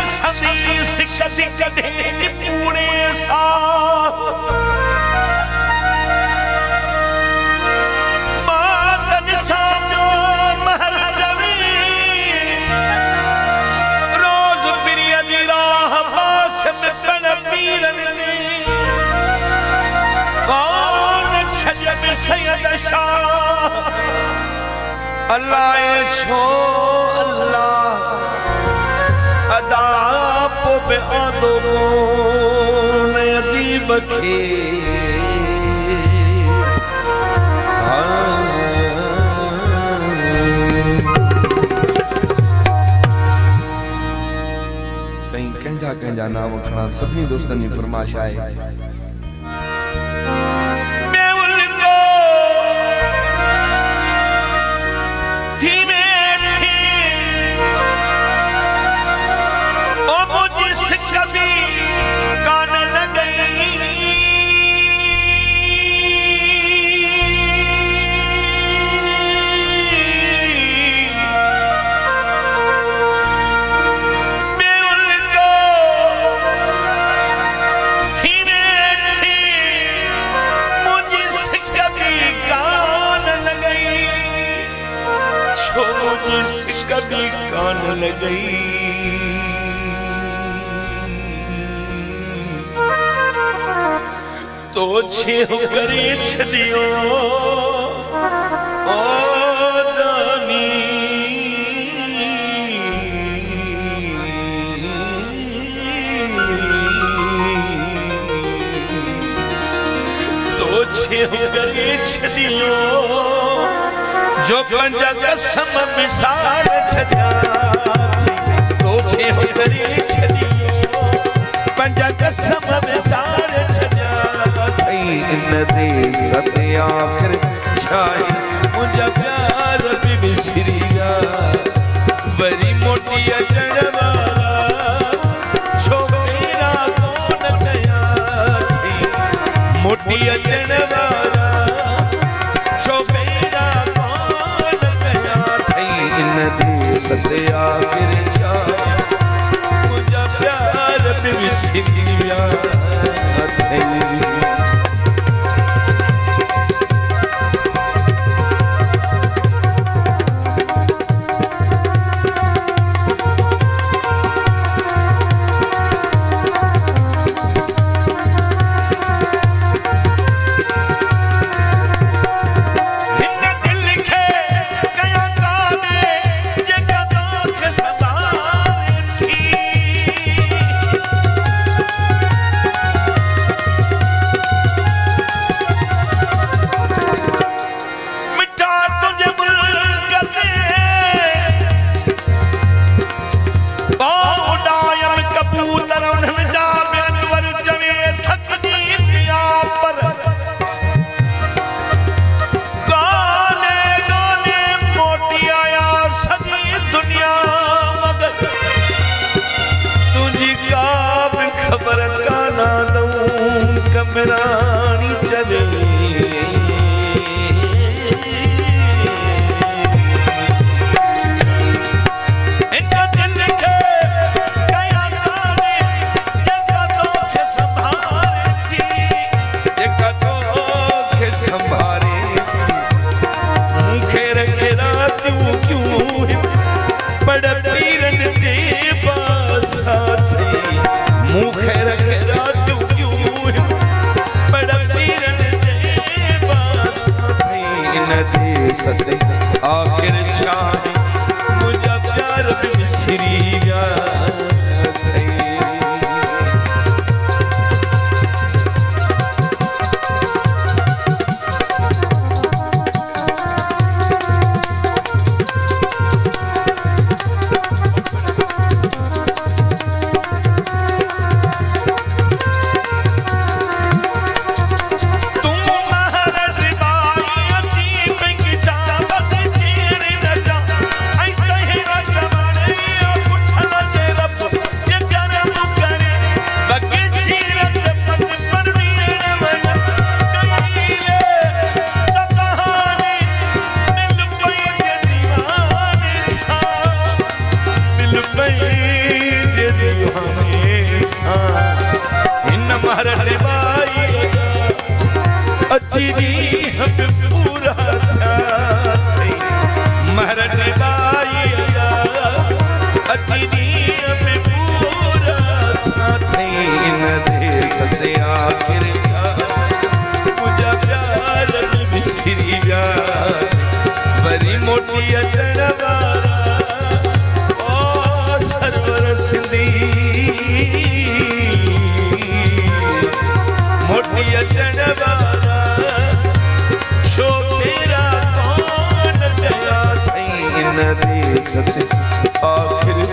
समी सिकत कढे पूणे सा मातन साजो महल जवी रोज प्रिय दी राह पास में पन पीरन दी कौन छजब सैयद शाह अल्लाह छो अल्लाह अदाप पे आदो ने अदीब खे सही कंजा कंजा नाम खणा सभी दोस्तन की फरमाइश आए कभी कान लगई तो छेह करे छदियो ओ जानी तो छेह करे छदियो जो पंजा कसम विसार छजा तो छे हो करी छदियो पंजा कसम विसार छजा थई इन दे सते आखिर छाई मुझा प्यार भी विसरिया बड़ी मोटी अजण वाला छोकरा कौन कया थी मोटी अजण वाला सते आखिर मुझा प्यार भी विसरिया अग्नि में पूरा इन दे सचे आखिर मुझा प्यार बिसरी जा बड़ी मोटी अचन वारा ओ सरवर सिंधी मोटी अचन वारा शो मेरा कौन गया इन दे सचे आखिर